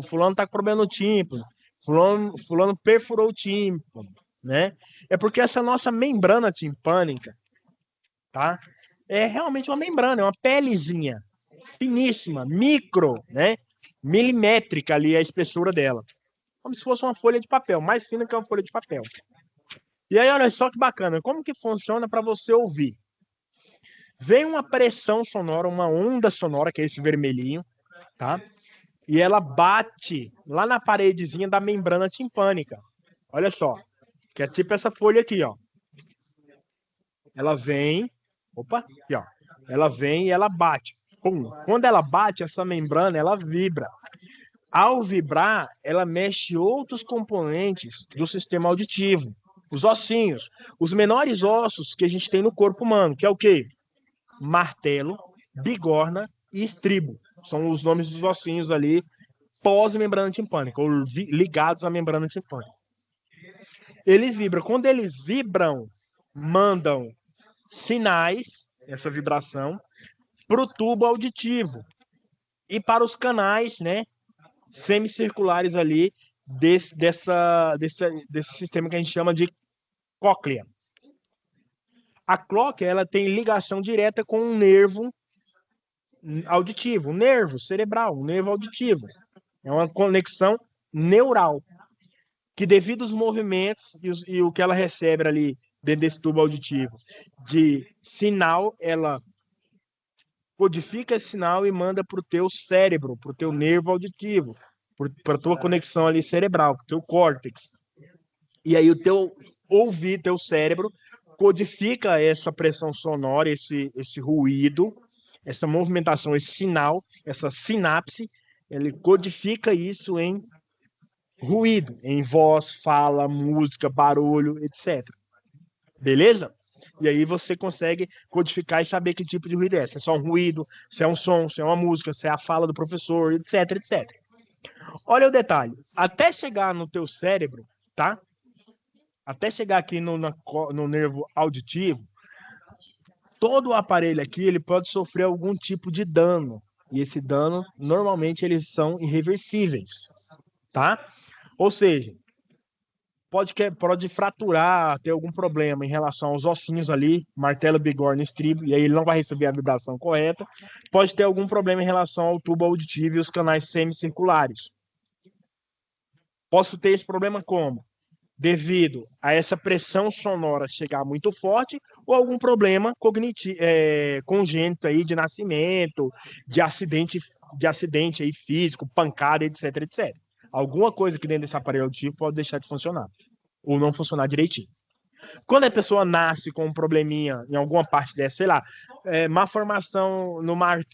fulano tá com problema no tímpano, fulano perfurou o tímpano, né? É porque essa nossa membrana timpânica, tá? É realmente uma membrana, é uma pelezinha finíssima, micro, né? Milimétrica ali a espessura dela. Como se fosse uma folha de papel, mais fina que uma folha de papel. E aí, olha só que bacana, como que funciona para você ouvir? Vem uma pressão sonora, uma onda sonora, que é esse vermelhinho, tá? E ela bate lá na paredezinha da membrana timpânica. Olha só, que é tipo essa folha aqui, ó. Ela vem, opa, aqui, ó. Ela vem e ela bate. Pum. Quando ela bate, essa membrana, ela vibra. Ao vibrar, ela mexe outros componentes do sistema auditivo. Os ossinhos, os menores ossos que a gente tem no corpo humano, que é o quê? Martelo, bigorna e estribo. São os nomes dos ossinhos ali pós-membrana timpânica, ou ligados à membrana timpânica. Eles vibram. Quando eles vibram, mandam sinais, essa vibração, para o tubo auditivo e para os canais, né, semicirculares ali desse sistema que a gente chama de cóclea. A cóclea, ela tem ligação direta com um nervo auditivo, um nervo cerebral, um nervo auditivo. É uma conexão neural, que devido aos movimentos e o que ela recebe ali dentro desse tubo auditivo de sinal, ela codifica esse sinal e manda para o teu cérebro, para o teu nervo auditivo, para a tua conexão ali cerebral, para o teu córtex. E aí o teu ouvido, teu cérebro, codifica essa pressão sonora, esse ruído, essa movimentação, esse sinal, essa sinapse, ele codifica isso em ruído, em voz, fala, música, barulho, etc. Beleza? E aí você consegue codificar e saber que tipo de ruído é. Se é só um ruído, se é um som, se é uma música, se é a fala do professor, etc, etc. Olha o detalhe. Até chegar no teu cérebro, tá? Até chegar aqui no nervo auditivo, todo o aparelho aqui, ele pode sofrer algum tipo de dano. E esse dano, normalmente, eles são irreversíveis, tá? Ou seja, pode fraturar, ter algum problema em relação aos ossinhos ali, martelo, bigorna, estribo, e aí ele não vai receber a vibração correta. Pode ter algum problema em relação ao tubo auditivo e os canais semicirculares. Posso ter esse problema como? Devido a essa pressão sonora chegar muito forte ou algum problema cognitivo, congênito aí de nascimento, de acidente aí físico, pancada, etc, etc. Alguma coisa aqui dentro desse aparelho auditivo pode deixar de funcionar ou não funcionar direitinho. Quando a pessoa nasce com um probleminha em alguma parte dessa, sei lá, má formação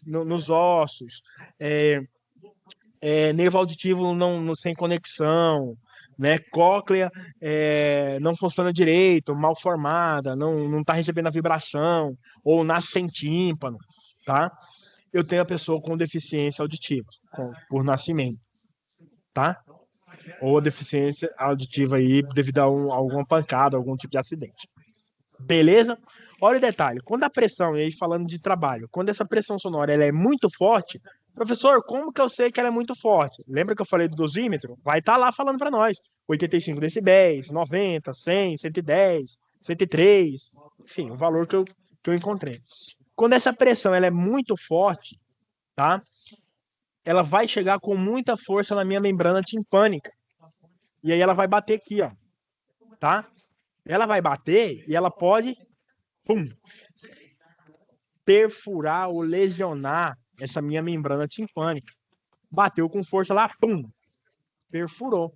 nos ossos, nervo auditivo sem conexão, né? Cóclea não funciona direito, mal formada, não está recebendo a vibração, ou nasce sem tímpano, tá? Eu tenho a pessoa com deficiência auditiva, por nascimento, tá? Ou deficiência auditiva aí devido a alguma pancada, algum tipo de acidente. Beleza? Olha o detalhe, quando a pressão, e aí falando de trabalho, quando essa pressão sonora ela é muito forte, professor, como que eu sei que ela é muito forte? Lembra que eu falei do dosímetro? Vai estar lá falando para nós, 85 decibéis, 90, 100, 110, 103, enfim, o valor que eu encontrei. Quando essa pressão ela é muito forte, tá? Ela vai chegar com muita força na minha membrana timpânica. E aí ela vai bater aqui, ó, tá? Ela vai bater e ela pode, pum, perfurar ou lesionar essa minha membrana timpânica. Bateu com força lá, pum, perfurou.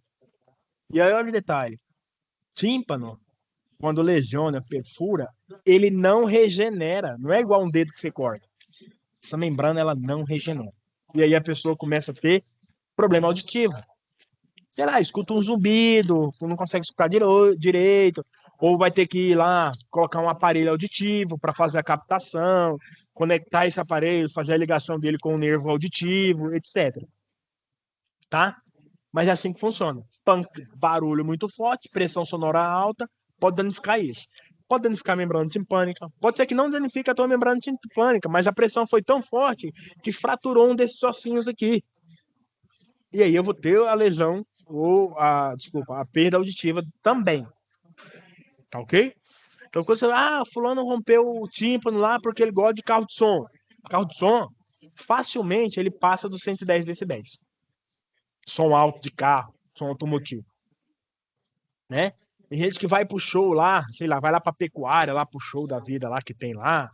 E aí olha o detalhe, tímpano, quando lesiona, perfura, ele não regenera, não é igual um dedo que você corta. Essa membrana, ela não regenera. E aí a pessoa começa a ter problema auditivo. Sei lá, escuta um zumbido, não consegue escutar direito, ou vai ter que ir lá colocar um aparelho auditivo para fazer a captação, conectar esse aparelho, fazer a ligação dele com o nervo auditivo, etc. Tá? Mas é assim que funciona. Barulho muito forte, pressão sonora alta, pode danificar isso. Pode danificar a membrana timpânica, pode ser que não danifique a tua membrana timpânica, mas a pressão foi tão forte que fraturou um desses ossinhos aqui. E aí eu vou ter a lesão ou a perda auditiva também. Tá ok? Então, quando você, fulano rompeu o tímpano lá porque ele gosta de carro de som. Carro de som, facilmente ele passa dos 110 decibéis. Som alto de carro, som automotivo, né? Tem gente que vai pro show lá, sei lá, vai lá pra pecuária, lá pro show da vida lá que tem lá,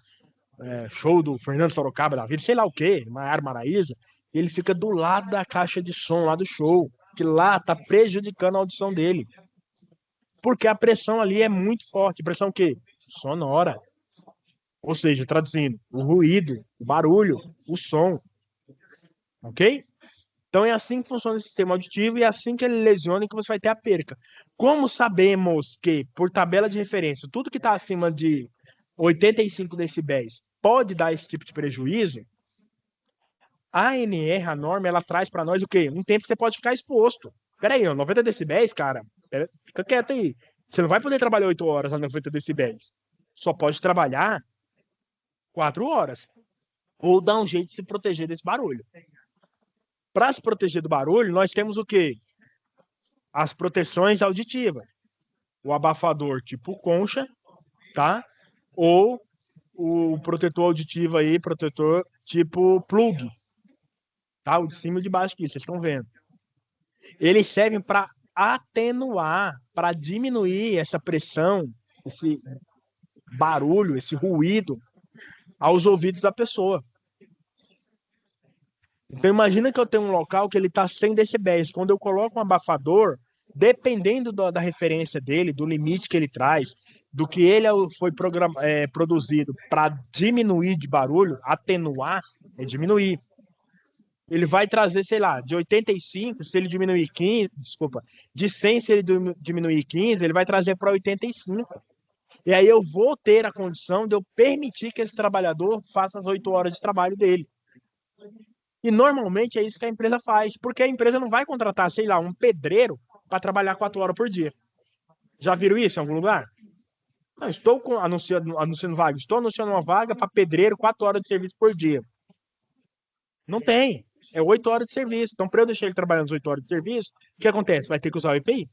show do Fernando Sorocaba da vida, sei lá o quê, Maiara Maraíza, e ele fica do lado da caixa de som lá do show, que lá tá prejudicando a audição dele. Porque a pressão ali é muito forte. Pressão o quê? Sonora. Ou seja, traduzindo, o ruído, o barulho, o som. Ok? Então é assim que funciona o sistema auditivo e é assim que ele lesiona e que você vai ter a perca. Como sabemos que, por tabela de referência, tudo que está acima de 85 decibéis pode dar esse tipo de prejuízo, a ANR, a norma, ela traz para nós o quê? Um tempo que você pode ficar exposto. Peraí, 90 decibéis, cara, fica quieto aí. Você não vai poder trabalhar 8 horas a 90 decibéis. Só pode trabalhar 4 horas. Ou dar um jeito de se proteger desse barulho. Para se proteger do barulho, nós temos o quê? As proteções auditivas. O abafador tipo concha, tá? Ou o protetor auditivo aí, protetor tipo plug. Tá? O de cima e o de baixo aqui, vocês estão vendo. Eles servem para atenuar, para diminuir essa pressão, esse barulho, esse ruído aos ouvidos da pessoa. Então imagina que eu tenho um local que ele está 100 decibéis. Quando eu coloco um abafador, dependendo da referência dele, do limite que ele traz, do que ele foi produzido para diminuir de barulho, atenuar, é diminuir. Ele vai trazer, sei lá, de 85, se ele diminuir 15, desculpa, de 100, se ele diminuir 15, ele vai trazer para 85. E aí eu vou ter a condição de eu permitir que esse trabalhador faça as 8 horas de trabalho dele. E normalmente é isso que a empresa faz, porque a empresa não vai contratar, sei lá, um pedreiro para trabalhar 4 horas por dia. Já viram isso em algum lugar? Não, estou anunciando vaga, estou anunciando uma vaga para pedreiro 4 horas de serviço por dia. Não tem. É 8 horas de serviço. Então, para eu deixar ele trabalhando as 8 horas de serviço, o que acontece? Vai ter que usar o EPI.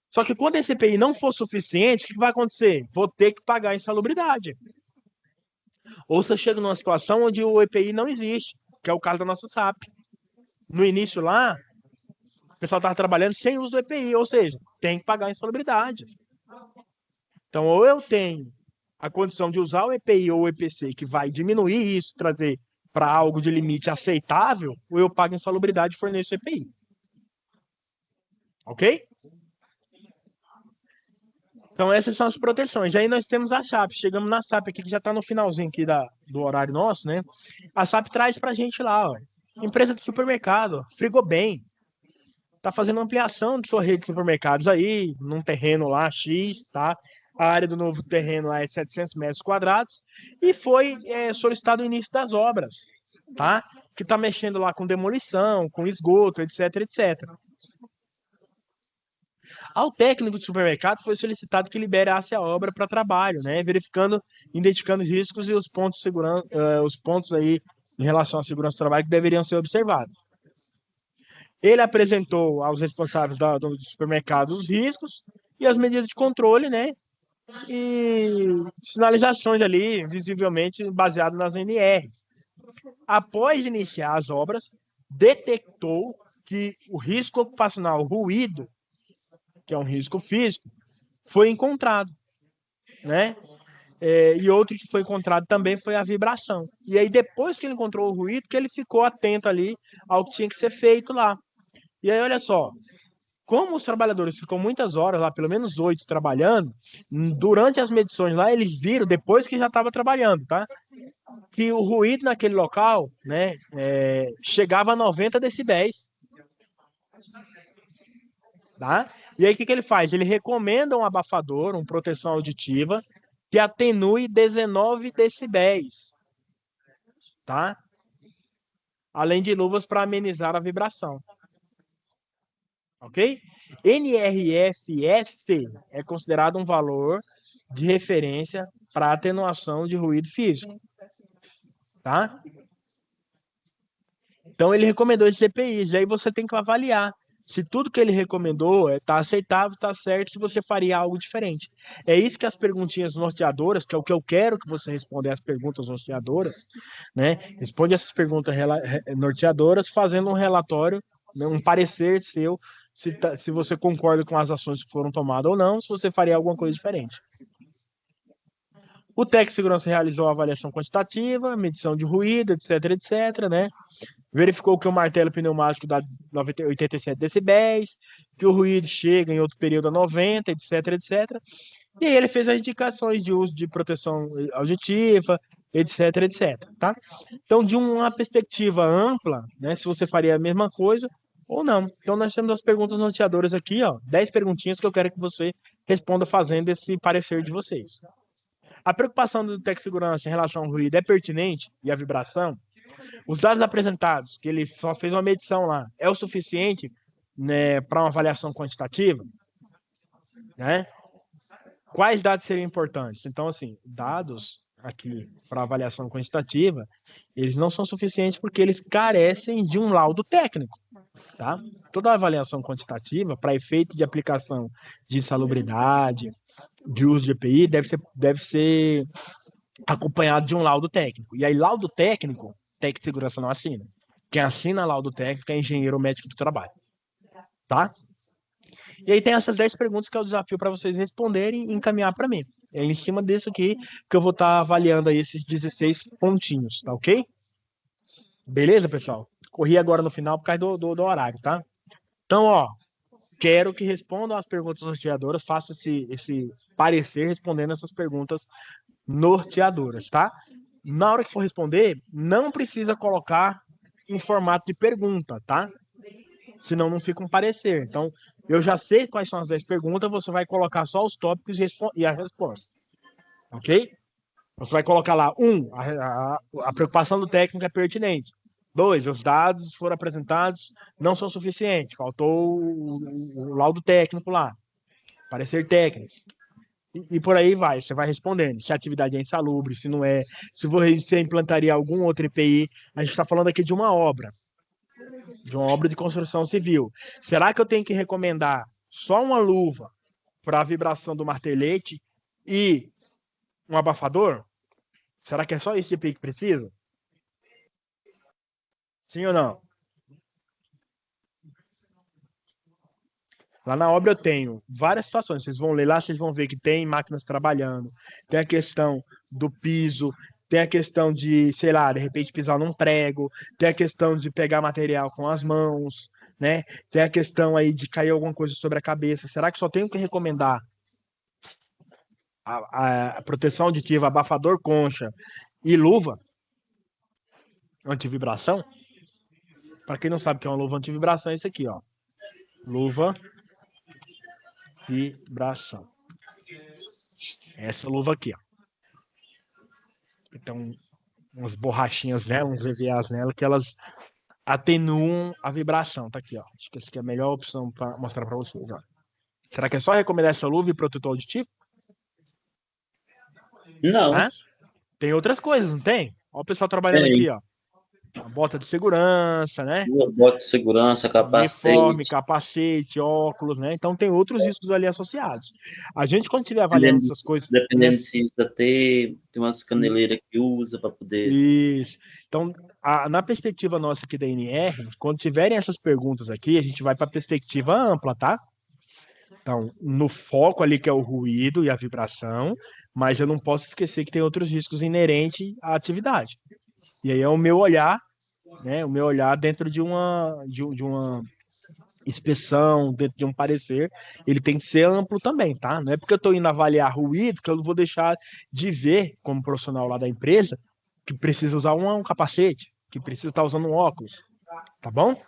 Só que quando esse EPI não for suficiente, o que vai acontecer? Vou ter que pagar a insalubridade. Ou você chega numa situação onde o EPI não existe, que é o caso da nossa SAP. No início lá, o pessoal estava trabalhando sem uso do EPI, ou seja, tem que pagar a insalubridade. Então, ou eu tenho a condição de usar o EPI ou o EPC, que vai diminuir isso, trazer para algo de limite aceitável, ou eu pago insalubridade e forneço EPI. Ok? Então, essas são as proteções. Aí nós temos a SAP. Chegamos na SAP aqui, que já está no finalzinho aqui do horário nosso, né? A SAP traz para a gente lá, ó, empresa de supermercado, Frigobem. Está fazendo ampliação de sua rede de supermercados aí, num terreno lá, X, tá? A área do novo terreno lá é 700 metros quadrados. E foi solicitado o início das obras, tá? Que está mexendo lá com demolição, com esgoto, etc, etc. Ao técnico de supermercado foi solicitado que liberasse a obra para trabalho, né? Verificando, identificando os riscos e os pontos, os pontos aí em relação à segurança do trabalho que deveriam ser observados. Ele apresentou aos responsáveis do supermercado os riscos e as medidas de controle, né? E sinalizações ali, visivelmente baseadas nas NRs. Após iniciar as obras, detectou que o risco ocupacional, o ruído, que é um risco físico, foi encontrado, né? E outro que foi encontrado também foi a vibração. E aí, depois que ele encontrou o ruído, que ele ficou atento ali ao que tinha que ser feito lá. E aí, olha só, como os trabalhadores ficam muitas horas lá, pelo menos 8 trabalhando, durante as medições lá, eles viram, depois que já estava trabalhando, tá? Que o ruído naquele local, né, chegava a 90 decibéis. Tá? E aí, o que ele faz? Ele recomenda um abafador, uma proteção auditiva, que atenue 19 decibéis. Tá? Além de luvas para amenizar a vibração. Ok? NRFS é considerado um valor de referência para atenuação de ruído físico. Tá? Então, ele recomendou esses EPIs. E aí você tem que avaliar Se tudo que ele recomendou está aceitável, está certo, se você faria algo diferente. É isso que as perguntinhas norteadoras, que é o que eu quero que você responda as perguntas norteadoras, né? Responde essas perguntas norteadoras fazendo um relatório, né, um parecer seu, se você concorda com as ações que foram tomadas ou não, se você faria alguma coisa diferente. O técnico de segurança realizou a avaliação quantitativa, medição de ruído, etc, né? Verificou que o martelo pneumático dá 87 decibéis, que o ruído chega em outro período a 90, etc. E aí ele fez as indicações de uso de proteção auditiva, etc, tá? Então, de uma perspectiva ampla, né, se você faria a mesma coisa ou não. Então, nós temos as perguntas norteadoras aqui, ó, 10 perguntinhas que eu quero que você responda fazendo esse parecer de vocês. A preocupação do técnico de segurança em relação ao ruído é pertinente e a vibração? Os dados apresentados, que ele só fez uma medição lá, é o suficiente, né, para uma avaliação quantitativa? Né? Quais dados seriam importantes? Então, assim, dados aqui para avaliação quantitativa, eles não são suficientes porque eles carecem de um laudo técnico. Tá? Toda avaliação quantitativa, para efeito de aplicação de insalubridade, de uso de EPI, deve ser acompanhado de um laudo técnico. E aí, laudo técnico, técnico de segurança não assina. Quem assina laudo técnico é engenheiro ou médico do trabalho. Tá? E aí tem essas 10 perguntas que é o desafio para vocês responderem e encaminhar para mim. É em cima disso aqui que eu vou estar avaliando aí esses 16 pontinhos, tá ok? Beleza, pessoal? Corri agora no final por causa do horário, tá? Então, ó, quero que respondam as perguntas norteadoras, faça esse parecer respondendo essas perguntas norteadoras, tá? Na hora que for responder, não precisa colocar em formato de pergunta, tá? Senão não fica um parecer. Então, eu já sei quais são as 10 perguntas, você vai colocar só os tópicos e a resposta. Ok? Você vai colocar lá, a preocupação do técnico é pertinente. 2, os dados foram apresentados não são suficientes. Faltou o laudo técnico lá. Parecer técnico. E por aí vai, você vai respondendo. Se a atividade é insalubre, se não é, se você implantaria algum outro EPI. A gente está falando aqui de uma obra de construção civil. Será que eu tenho que recomendar só uma luva para a vibração do martelete e um abafador? Será que é só esse EPI que precisa? Sim ou não? Lá na obra eu tenho várias situações. Vocês vão ler lá, vocês vão ver que tem máquinas trabalhando, tem a questão do piso, tem a questão de, sei lá, de repente pisar num prego, tem a questão de pegar material com as mãos, né? Tem a questão aí de cair alguma coisa sobre a cabeça. Será que só tenho que recomendar a proteção auditiva, abafador concha e luva antivibração? Para quem não sabe o que é uma luva antivibração, é isso aqui, ó. Luva vibração. Essa luva aqui, ó. Então, umas borrachinhas nela, uns EVAs nela, que elas atenuam a vibração. Tá aqui, ó. Acho que essa aqui é a melhor opção para mostrar para vocês, ó. Será que é só recomendar essa luva e protetor auditivo? Não. Hã? Tem outras coisas, não tem? Olha o pessoal trabalhando aqui, ó. A bota de segurança, né? Bota de segurança, capacete. Uniforme, capacete, óculos, né? Então tem outros riscos ali associados. A gente, quando estiver avaliando essas coisas. Dependendo se usa tem umas caneleiras que usa para poder. Isso. Então, na perspectiva nossa aqui da NR, quando tiverem essas perguntas aqui, a gente vai para a perspectiva ampla, tá? Então, no foco ali que é o ruído e a vibração, mas eu não posso esquecer que tem outros riscos inerentes à atividade. E aí é o meu olhar, né? O meu olhar dentro de uma inspeção, dentro de um parecer, ele tem que ser amplo também, tá? Não é porque eu estou indo avaliar ruído que eu não vou deixar de ver, como profissional lá da empresa, que precisa usar um capacete, que precisa estar usando um óculos, tá bom?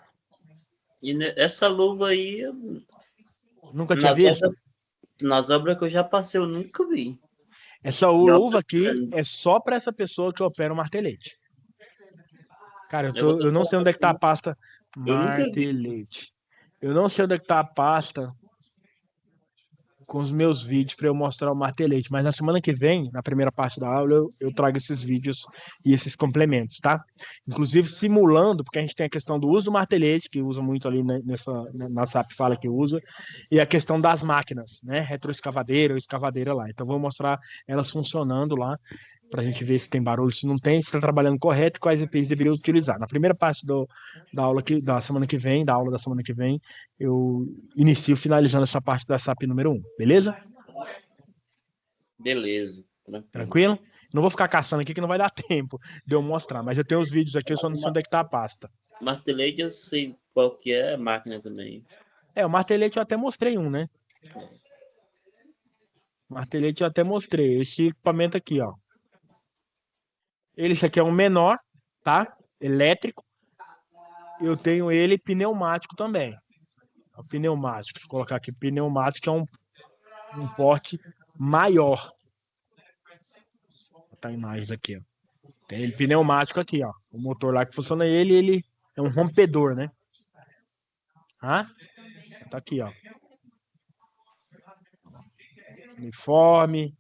E essa luva aí, Nunca tinha visto? Nas obras que eu já passei, eu nunca vi. Essa luva aqui é só para essa pessoa que opera o martelete. Cara, eu não sei onde é que tá a pasta martelete. Eu não sei onde é que tá a pasta com os meus vídeos para eu mostrar o martelete. Mas na semana que vem, na primeira parte da aula, eu trago esses vídeos e esses complementos, tá? Inclusive simulando, porque a gente tem a questão do uso do martelete, que usa muito ali na SAP fala que usa, e a questão das máquinas, né? Retroescavadeira ou escavadeira lá. Então, vou mostrar elas funcionando lá, para a gente ver se tem barulho, se não tem, se está trabalhando correto, quais EPIs deveria utilizar. Na primeira parte da aula da semana que vem, eu inicio finalizando essa parte da SAP número 1, beleza? Beleza. Tranquilo? Não vou ficar caçando aqui que não vai dar tempo de eu mostrar, mas eu tenho os vídeos aqui, eu só não sei onde é que tá a pasta. Martelete eu sei qual que é a máquina também. O martelete eu até mostrei um, né? Martelete eu até mostrei. Esse equipamento aqui, ó. Esse aqui é um menor, tá? Elétrico. Eu tenho ele pneumático também. O pneumático, vou colocar aqui, pneumático é um porte maior. Vou botar a imagem aqui, ó. Tem ele pneumático aqui, ó. O motor lá que funciona ele é um rompedor, né? Ah? Tá aqui, ó. Uniforme,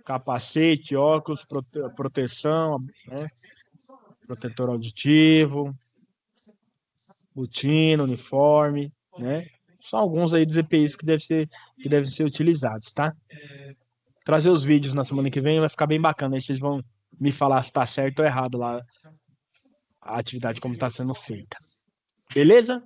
capacete, óculos, proteção, né? Protetor auditivo, botina, uniforme, né? São alguns aí dos EPIs que devem ser utilizados, tá? Trazer os vídeos na semana que vem vai ficar bem bacana. Aí vocês vão me falar se tá certo ou errado lá a atividade como está sendo feita. Beleza?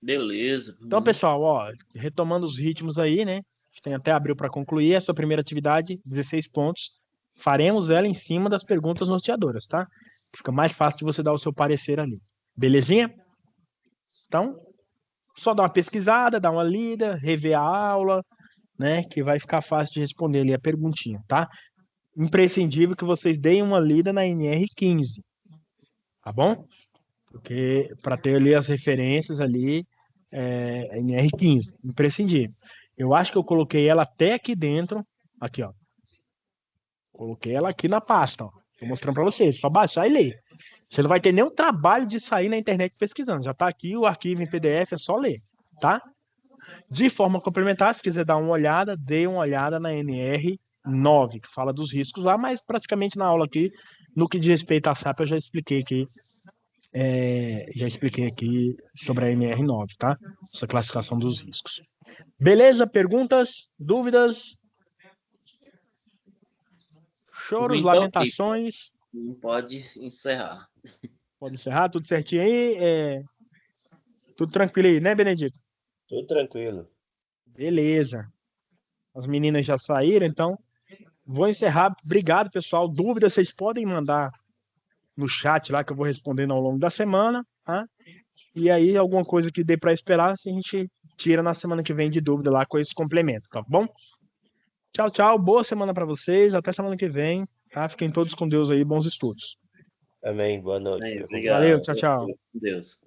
Beleza. Então, pessoal, ó, retomando os ritmos aí, né? A gente tem até abril para concluir. A sua primeira atividade, 16 pontos. Faremos ela em cima das perguntas norteadoras, tá? Fica mais fácil de você dar o seu parecer ali. Belezinha? Então, só dar uma pesquisada, dar uma lida, rever a aula, né? Que vai ficar fácil de responder ali a perguntinha, tá? Imprescindível que vocês deem uma lida na NR15, tá bom? Porque para ter ali as referências ali, NR15, imprescindível. Eu acho que eu coloquei ela até aqui dentro, aqui, ó. Coloquei ela aqui na pasta, ó. Tô mostrando para vocês, só baixar e ler. Você não vai ter nenhum trabalho de sair na internet pesquisando. Já tá aqui o arquivo em PDF, é só ler, tá? De forma complementar, se quiser dar uma olhada, dê uma olhada na NR9, que fala dos riscos lá, mas praticamente na aula aqui, no que diz respeito à SAP, eu já expliquei aqui sobre a NR9, tá? Essa classificação dos riscos. Beleza? Perguntas? Dúvidas? Choros, Então, lamentações? não pode encerrar. Pode encerrar? Tudo certinho aí? Tudo tranquilo aí, né, Benedito? Tudo tranquilo. Beleza. As meninas já saíram, então vou encerrar. Obrigado, pessoal. Dúvidas vocês podem mandar no chat lá que eu vou respondendo ao longo da semana, tá? E aí, alguma coisa que dê para esperar, assim, a gente tira na semana que vem de dúvida lá com esse complemento, tá bom? Tchau, tchau. Boa semana para vocês. Até semana que vem, tá? Fiquem todos com Deus aí. Bons estudos. Amém. Boa noite. Obrigado. Valeu. Tchau, tchau. Deus.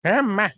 Ama.